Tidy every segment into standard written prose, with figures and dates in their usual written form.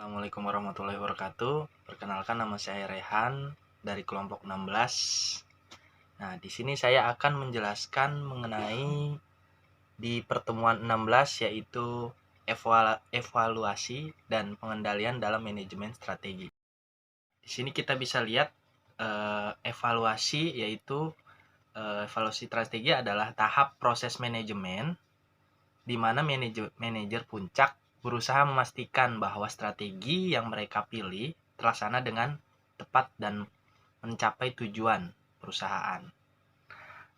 Assalamualaikum warahmatullahi wabarakatuh. Perkenalkan, nama saya Rehan dari kelompok 16. Nah, di sini saya akan menjelaskan mengenai di pertemuan 16 yaitu evaluasi dan pengendalian dalam manajemen strategi. Di sini kita bisa lihat evaluasi yaitu evaluasi strategi adalah tahap proses manajemen di mana manajer puncak berusaha memastikan bahwa strategi yang mereka pilih terlaksana dengan tepat dan mencapai tujuan perusahaan.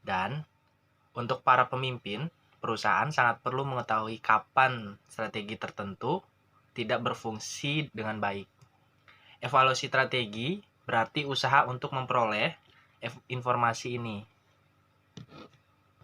Dan untuk para pemimpin, perusahaan sangat perlu mengetahui kapan strategi tertentu tidak berfungsi dengan baik. Evaluasi strategi berarti usaha untuk memperoleh informasi ini.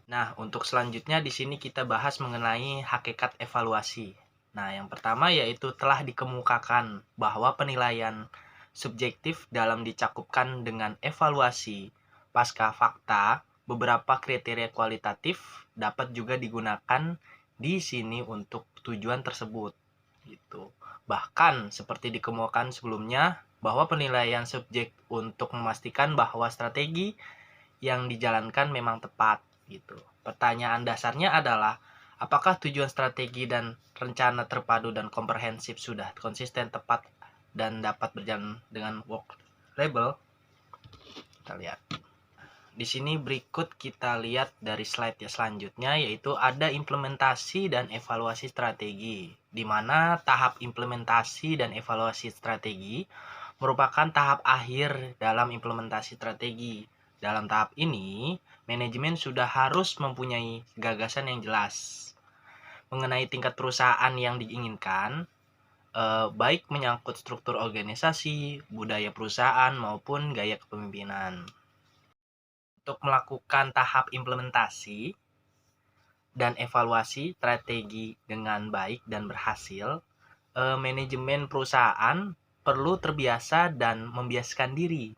Nah, untuk selanjutnya di sini kita bahas mengenai hakikat evaluasi. Nah, yang pertama yaitu telah dikemukakan bahwa penilaian subjektif dalam dicakupkan dengan evaluasi pasca fakta, beberapa kriteria kualitatif dapat juga digunakan di sini untuk tujuan tersebut. Gitu. Bahkan seperti dikemukakan sebelumnya bahwa penilaian subjek untuk memastikan bahwa strategi yang dijalankan memang tepat gitu. Pertanyaan dasarnya adalah apakah tujuan strategi dan rencana terpadu dan komprehensif sudah konsisten, tepat, dan dapat berjalan dengan work label? Kita lihat. Di sini berikut kita lihat dari slide ya selanjutnya, yaitu ada implementasi dan evaluasi strategi, di mana tahap implementasi dan evaluasi strategi merupakan tahap akhir dalam implementasi strategi. Dalam tahap ini, manajemen sudah harus mempunyai gagasan yang jelas mengenai tingkat perusahaan yang diinginkan, baik menyangkut struktur organisasi, budaya perusahaan, maupun gaya kepemimpinan. Untuk melakukan tahap implementasi dan evaluasi strategi dengan baik dan berhasil, manajemen perusahaan perlu terbiasa dan membiasakan diri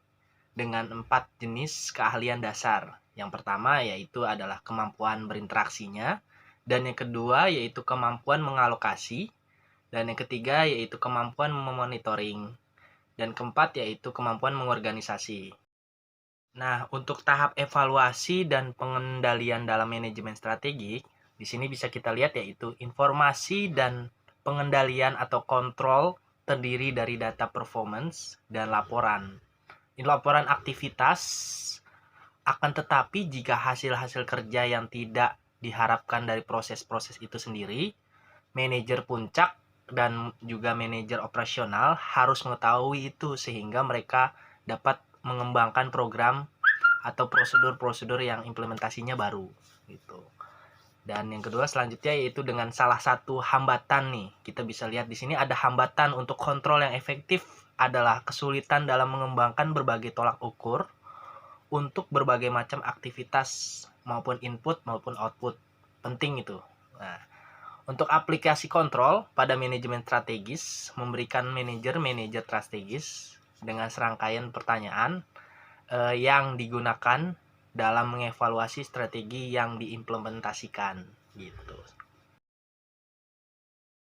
dengan 4 jenis keahlian dasar. Yang pertama yaitu adalah kemampuan berinteraksinya, dan yang kedua yaitu kemampuan mengalokasi, dan yang ketiga yaitu kemampuan memonitoring, dan keempat yaitu kemampuan mengorganisasi. Nah, untuk tahap evaluasi dan pengendalian dalam manajemen strategik, di sini bisa kita lihat yaitu informasi dan pengendalian atau kontrol terdiri dari data performance dan laporan. Ini laporan aktivitas, akan tetapi jika hasil-hasil kerja yang tidak diharapkan dari proses-proses itu sendiri, manajer puncak dan juga manajer operasional harus mengetahui itu sehingga mereka dapat mengembangkan program atau prosedur-prosedur yang implementasinya baru gitu. Dan yang kedua selanjutnya yaitu dengan salah satu hambatan nih. Kita bisa lihat di sini ada hambatan untuk kontrol yang efektif adalah kesulitan dalam mengembangkan berbagai tolak ukur untuk berbagai macam aktivitas maupun input maupun output. Penting itu. Nah, untuk aplikasi kontrol pada manajemen strategis memberikan manajer strategis dengan serangkaian pertanyaan yang digunakan dalam mengevaluasi strategi yang diimplementasikan gitu.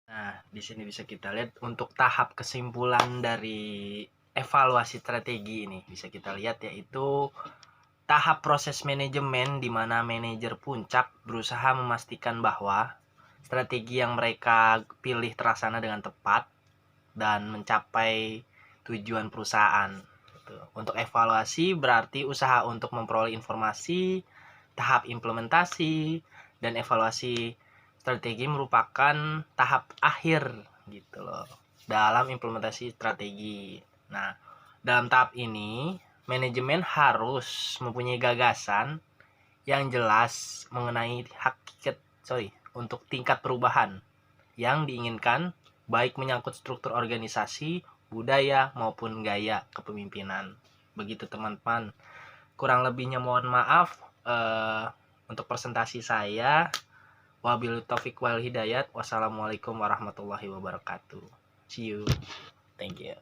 Nah, di sini bisa kita lihat untuk tahap kesimpulan dari evaluasi strategi ini bisa kita lihat yaitu tahap proses manajemen di mana manajer puncak berusaha memastikan bahwa strategi yang mereka pilih terlaksana dengan tepat dan mencapai tujuan perusahaan. Untuk evaluasi berarti usaha untuk memperoleh informasi, tahap implementasi, dan evaluasi strategi merupakan tahap akhir gitu loh dalam implementasi strategi. Nah, dalam tahap ini manajemen harus mempunyai gagasan yang jelas mengenai untuk tingkat perubahan yang diinginkan, baik menyangkut struktur organisasi, budaya, maupun gaya kepemimpinan. Begitu teman-teman. Kurang lebihnya mohon maaf untuk presentasi saya. Wabillahi taufiq wal hidayat. Wassalamualaikum warahmatullahi wabarakatuh. See you. Thank you.